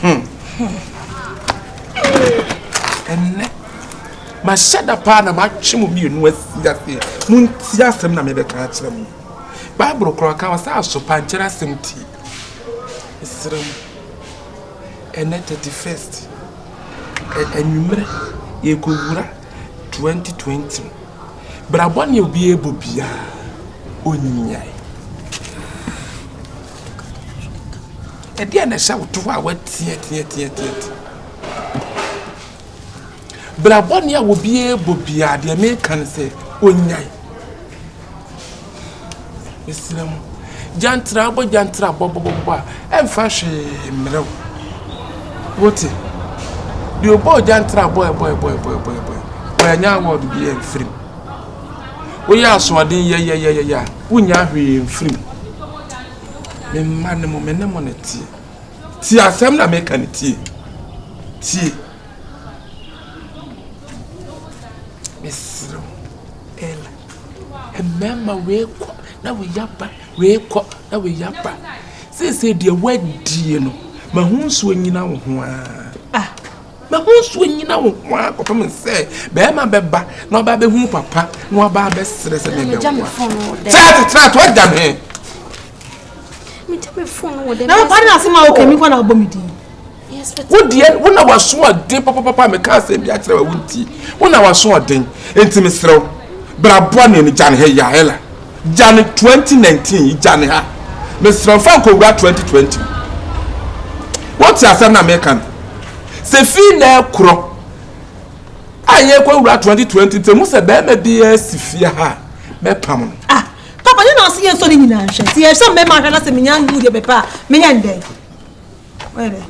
And my shadow partner, my chimney, and West Yassi, Moon Siasam, and the catcher. Bible Crocker was also Panchera Simti. And at the first, and you could 2020. But I want you to be able to be a at the end, I shout to our wet yet. But I want you will be able to be a the American say, Unyai. Mr. Jantra, Bob, and fashion. What? You boy Jantra, boy. Why now would be free? We are so yeah. Unya free. Me man mo me ne mo na ti asem na make an ti Mr. Ella remember we na we yapa na we yapa say the word die no ma hu so nyina wo ho ma hu so nyina wo ho ko pam say be ma beba na oba be hu papa na oba be sere se me be trat what damn he me phone with them. Now, partner, see my okay. Me go na abomidi. Yes, but what the when I was so den papa me can say be akyere wa wunti. When I was so den enti me srew. Bra bone ni Jan he ya hela. Jan 2019 Jan ha. Me srew fan ko wura 2020. What you say na me kan? Se fi na ekro. Aye ko wura 2020 te mu se be me bi asifia ha. Me pam no. Papa, you know, see you so in answer. See, if some men are not saying, "Young, you be pa, me and day." Where?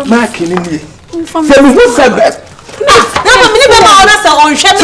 Marking in here. Say me who said that? No, me never know say on share.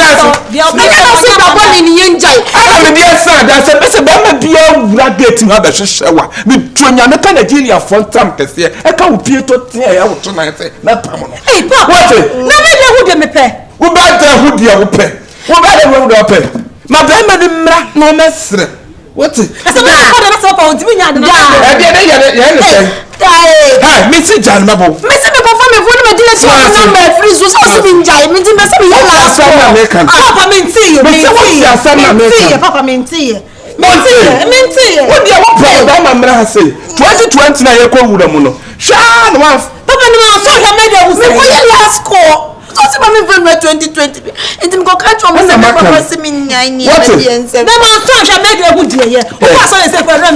The other say that one in yenjai. I am the son. That's a best. Be be a gate na be hwehwe. Me tuanya me ka Nigeria fon tram kese. E ka wo pie to tia ya wo to na say na pam no. Hey, Papa. What? Na me dey who dey me pe. Wo ba dey who dey wo pe. Wo ba dey who dey pe. Ma be ma de mra no mesre. What? Asa me ko dey na so pa ontimi nya de na. E dey ya ne say. Hey, me see Jan Mabo. Me see me perform me phone me delete so number free so so me njai. Me tin be say me last one. Papa me see you. Me see you. Papa me see you. Me see you. What dey what problem ma mra ha say? 2020 na ye ko wura mu no. Sha no one. Papa no ma social media we say we last call. So see me from 2020. Enti me go catch on me say papa see me nyai ni e ensem. Na ma social media who dey here. Who pass on say for ram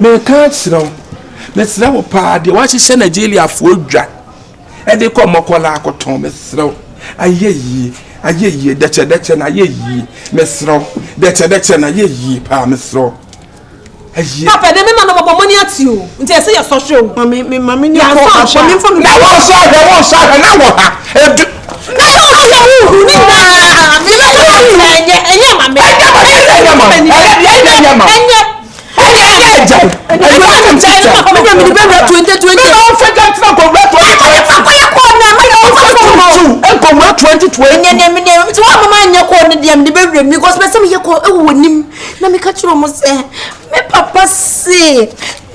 me can't sit let's now party. What is Nigeria for Jack? And they come Mokola Coton, Miss Row. Aye, that's an aye, Miss Row. That's an aye, Pa Miss Row. Papa, the man of money at you. Until I say you're social. Mammy, you are from now. Papa say,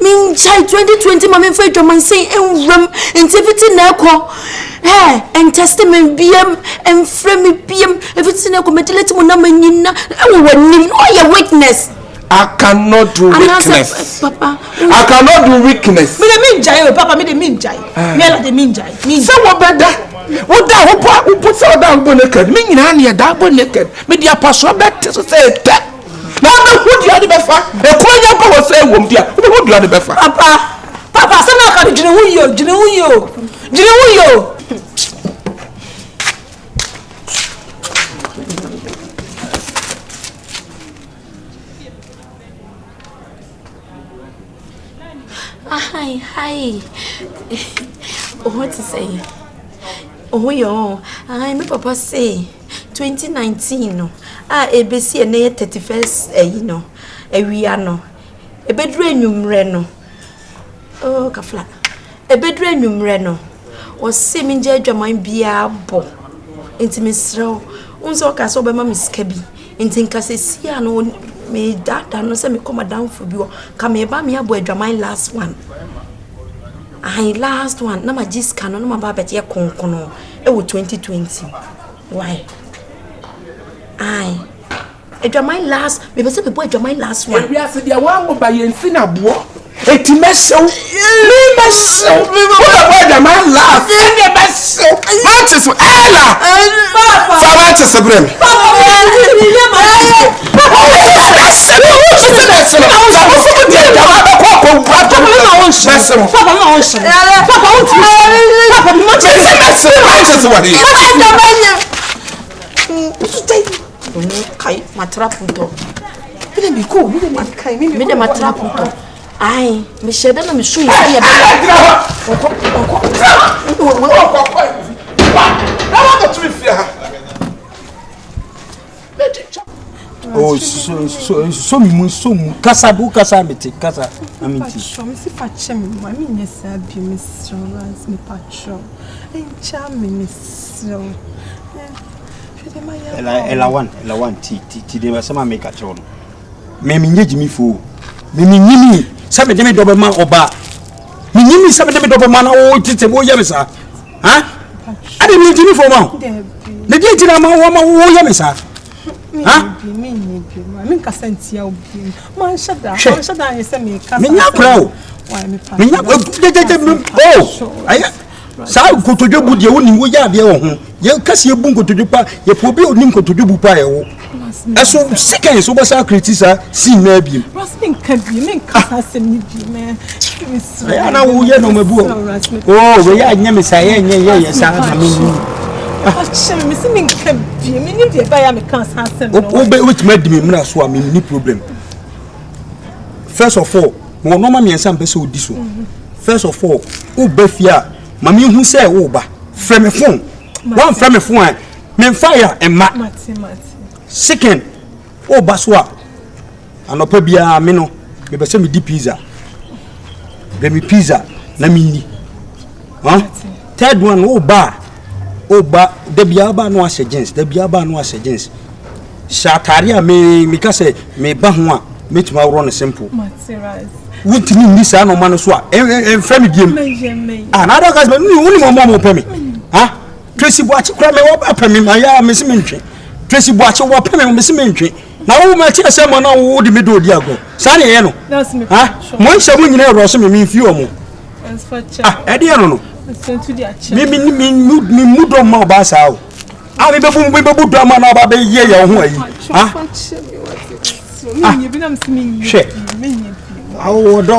me child 2020, my friend, your man say, and rum, and tivity now, and testament BM, and frame BM, if it's in a committee, let me know, your weakness. I cannot do weakness. Papa. I cannot do weakness. Me the mean jai, Papa, me the mean jai. Me la the mean jai. Me. So what better? What that? Who puts out down naked? Me in hand here, that naked. Me the apostle better to say that. Now who the other befa? The choir power say wom dia. Who the other befa? Papa, say na ka jine wuyo. Hi. What to say? Oh yo, my papa say 2019 no. ABC na 31st you know. Ewia no. Ebedru enwumre no. Oh kafla. Ebedru enwumre no. O se mi nje adwaman bia bo. Enti mesrew. Unso ka so be ma miska bi. Enti nka se sia no me that no say me come down for bi o ka me ba me abo adwaman last one I last one na ma jiska no ma ba beti e konkono e wo 2020 why I adwaman last me be say people adwaman last one we are say dia wa mo ba yensi na bo eti mesew me mesew what adwaman last me mesew matches ela papa matches brem kai matraputo me ko me de matraputo ai me sheda na me shu ya oh so mi so kasa bu kasa meti kasa amiti Pacho, me si pacho me mami nyesa bi me strolans me pacho. Encha me so. ela one ti de ma sama make a chono me nyeji mi fo me nyimi sabe de me dobe ma oba me nyimi sabe de me dobe ma na o tete wo ya me sa ha ade me nyimi fo ma de de tira ma wo ya me sa ha me kasantia obi man shada yesa me kasa me nya pro me nya oh aya sa kotojo bu de woni wo ya de wo ho ye kase ye bu kotojo pa ye po bi oni kotojo bu pa ye wo eso second so bosa criticize si na bi Rasmin kabi me kasa sem ni bi me ya na wo ye no mabu oh we ya nya me sa ye sa na me ni Pacho me si me kabi me ni de ba ya me kasa sem no o be with me me mra so am ni problem first of all mo no ma me ensa mpe se odi so first of all o ba fia mami hu say wo ba frame phone one frame phone me fire e ma mati second o ba so a anopa bia me no me be se me di pizza be me pizza na me ni third one o ba de bia ba no ase jeans shatari a me ka say me ba ho a metuma woro no simple mati rise wuntimi ni sa no ma no so a en frame biem na da ka ni woni mo pemi ha Tracy Boachi kura me wo pemi ma ya me se mentwe Tracy Boachi wo pemi me se mentwe na wo ma tie se mo na wo di me do di ago sa ne ye no ha mo nse mo nyina ro so me fi o mo e de no me mudo ma ba sa o a me bebu do ma na ba be ye ye ho ayi ha me bi na me se me she awo do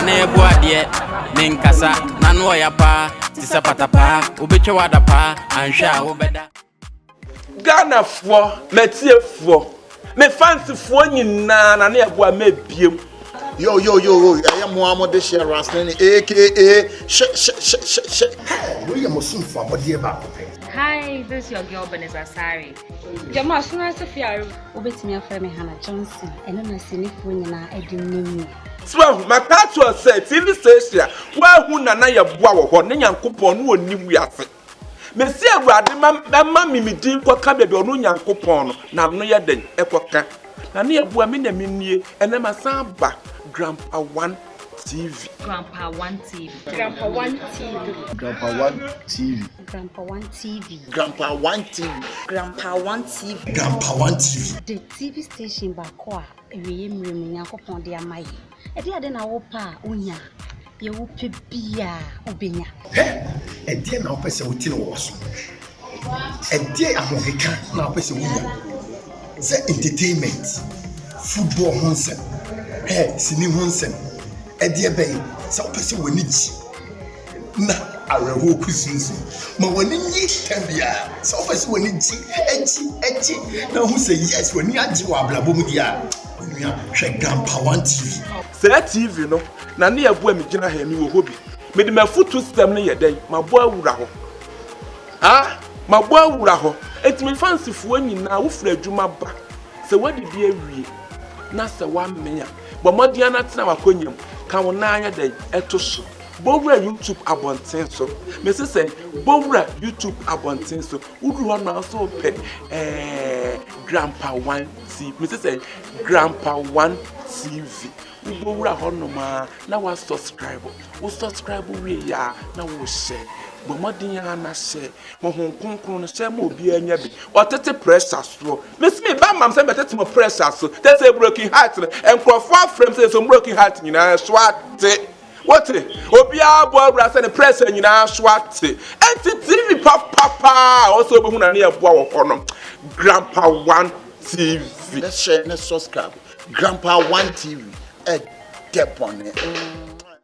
na ebu ade ne nkasa na no ya pa ti se patapa obetwe wada pa anhwa wo beda Ghana fo metie fo me fancy fo nyina na na ebu a mebiem Yo, I am Muhammad the Share Rasnani, aka we are Muslim for what dear back. Hi, this is your girl Beneza Sari. Jama Suna Sofia, Obetimi Afreme Hannah Johnson, and then I see if we are Edim. so my catcher said TV station where who na ya boa wo ne Nyankopon no oni wiase me se awurade ma mi din kwaka bebe ono Nyankopon no na no ye den ekoka na ne abua me na mennie ene masamba Grandpa One TV. Grandpa One TV. Grandpa One TV. Grandpa One TV. Grandpa One TV. Grandpa One TV. Grandpa One TV. Grandpa One TV. The TV station Bakwa, Eweye Mremi Nyankopon de amaye. E de ade na wo pa onya. Ye wo pe bia obenya. E de na wo pese wo ti no wo so. E de ahokeka na wo pese wo nya. Ze entertainment, football honsem. Sini honsem. E de be se wo pese wo ni ji. Na arewo kusunsu ma woni nyi tambia se wo pese wo ni ji eji na hu se yes woni agi wa ablabom dia. Onua hwe Grandpa One TV. Say TV no na ne abua me gina ha mi wo hobi me de mafutu system ne yeden mabo awura ho mabo awura ho etimi fancy fo nyina wo fra adwuma ba se wadi bi awie na se wa mmenya bo modiana tena wakonyam ka wo na anya den eto so Bowra YouTube abonten so. Me say Bowra YouTube abonten so. Udu one now so pe Grandpa 1 TV. Me say Grandpa 1 TV. Bowra honoma na wa subscribe. We subscribe we ya na we share. But more than you na share. Mo hon konkron share mo obi anya bi. O tete pressure so. Miss me ba mam say better mo pressure so. That's a broken heart. And for frame say some broken heart nyina swate. What? Obi abo bra say the pressure nyina swate. Enti TV papa also be hu na na eboa wo kono. Grandpa 1 TV. Let's share, let's subscribe. Grandpa 1 TV. Dep on it.